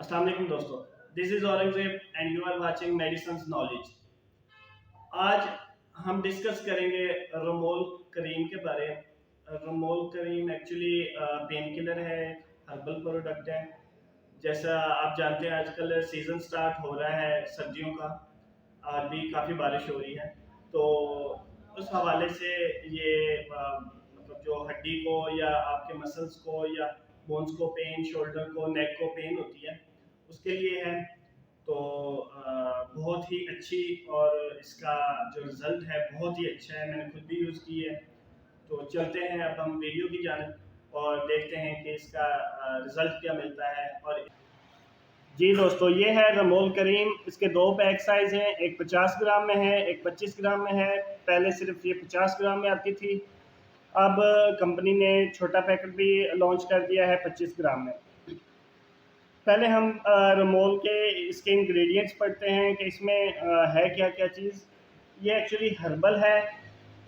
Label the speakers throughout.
Speaker 1: अस्सलाम वालेकुम दोस्तों, this is Aurangzeb and you are watching medicines knowledge. आज हम डिस्कस करेंगे रमोल करीम के बारे में। Ramol cream actually pain killer है, हर्बल प्रोडक्ट है। जैसा आप जानते हैं आजकल सीज़न स्टार्ट हो रहा है सर्दियों का। आज भी काफ़ी बारिश हो रही है, तो उस हवाले से ये मतलब जो हड्डी को या आपके मसल्स को या बोन्स को पेन, शोल्डर को, नेक को पेन होती है, उसके लिए है। तो बहुत ही अच्छी, और इसका जो रिज़ल्ट है बहुत ही अच्छा है, मैंने खुद भी यूज़ की है। तो चलते हैं अब हम वीडियो की जानिब और देखते हैं कि इसका रिज़ल्ट क्या मिलता है। और जी दोस्तों, ये है रमोल करीम। इसके दो पैक साइज़ हैं, एक 50 ग्राम में है, एक 25 ग्राम में है। पहले सिर्फ ये 50 ग्राम में आती थी, अब कंपनी ने छोटा पैकेट भी लॉन्च कर दिया है 25 ग्राम में। पहले हम रमोल के इसके इंग्रेडिएंट्स पढ़ते हैं कि इसमें है क्या क्या चीज़। ये एक्चुअली हर्बल है,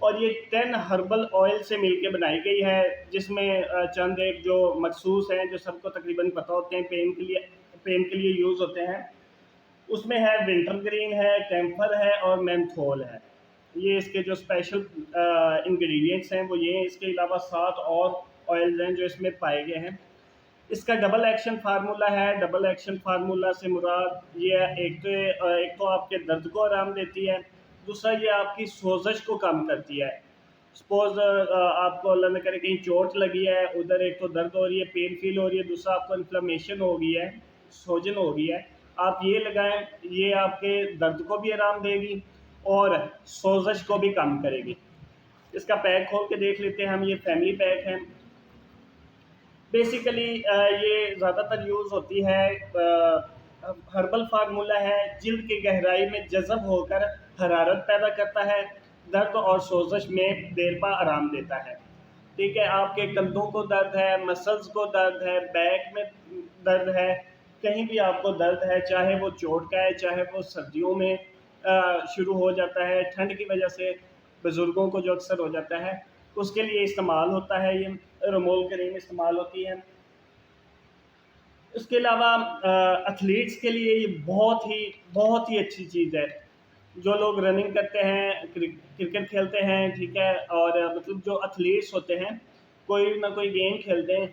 Speaker 1: और ये 10 हर्बल ऑयल से मिलके बनाई गई है, जिसमें चंद एक जो मखसूस हैं जो सबको तकरीबन पता होते हैं, पेन के लिए यूज़ होते हैं। उसमें है विंटर ग्रीन है, कैम्फर है और मेंथोल है। ये इसके जो स्पेशल इंग्रेडिएंट्स हैं वो ये हैं। इसके अलावा 7 और ऑयल्स हैं जो इसमें पाए गए हैं। इसका डबल एक्शन फार्मूला है। डबल एक्शन फार्मूला से मुराद ये है, एक तो आपके दर्द को आराम देती है, दूसरा ये आपकी सोजश को कम करती है। सपोज आपको अल्लाह न करे कहीं चोट लगी है, उधर एक तो दर्द हो रही है, पेन फील हो रही है, दूसरा आपको इन्फ्लेमेशन हो गई है, सोजन हो गई है, आप ये लगाएं। ये आपके दर्द को भी आराम देगी और सोजश को भी कम करेगी। इसका पैक खोल के देख लेते हैं हम। ये फैमिली पैक है। बेसिकली ये ज़्यादातर यूज़ होती है, हर्बल फार्मूला है, जिल्द की गहराई में जज़ब होकर हरारत पैदा करता है, दर्द और सोजश में देर पा आराम देता है। ठीक है, आपके कंधों को दर्द है, मसल्स को दर्द है, बैक में दर्द है, कहीं भी आपको दर्द है, चाहे वो चोट का है, चाहे वो सर्दियों में शुरू हो जाता है, ठंड की वजह से बुज़ुर्गों को जो अक्सर हो जाता है, उसके लिए इस्तेमाल होता है। ये रमोल क्रीम इस्तेमाल होती है। उसके अलावा एथलीट्स के लिए ये बहुत ही अच्छी चीज़ है। जो लोग रनिंग करते हैं, क्रिकेट खेलते हैं, ठीक है, और मतलब जो एथलीट्स होते हैं, कोई ना कोई गेम खेलते हैं,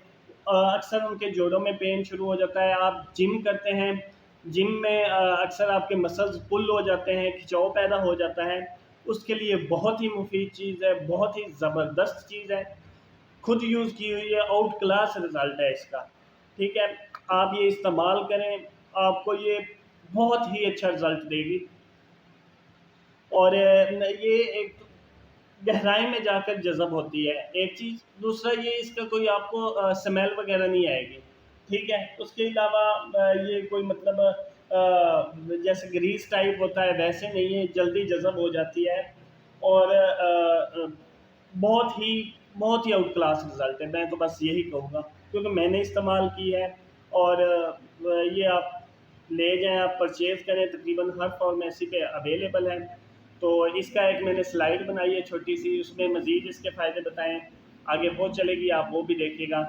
Speaker 1: अक्सर उनके जोड़ों में पेन शुरू हो जाता है। आप जिम करते हैं, जिम में अक्सर आपके मसल्स पुल हो जाते हैं, खिंचाव पैदा हो जाता है। उसके लिए बहुत ही मुफीद चीज़ है, बहुत ही ज़बरदस्त चीज़ है। खुद यूज़ की हुई है, आउट क्लास रिज़ल्ट है इसका। ठीक है, आप ये इस्तेमाल करें, आपको ये बहुत ही अच्छा रिज़ल्ट देगी। और ये एक गहराई में जाकर जज़ब होती है एक चीज़। दूसरा ये इसका कोई आपको स्मेल वग़ैरह नहीं आएगी। ठीक है, उसके अलावा ये कोई मतलब जैसे ग्रीस टाइप होता है वैसे नहीं है, जल्दी जज़ब हो जाती है। और बहुत ही आउट क्लास रिज़ल्ट है, मैं तो बस यही कहूँगा, क्योंकि मैंने इस्तेमाल की है। और ये आप ले जाएँ, आप परचेज़ करें, तकरीबन हर फार्मेसी पे अवेलेबल है। तो इसका एक मैंने स्लाइड बनाई है छोटी सी, उसमें मज़ीद इसके फ़ायदे बताएँ, आगे वो चलेगी, आप वो भी देखिएगा।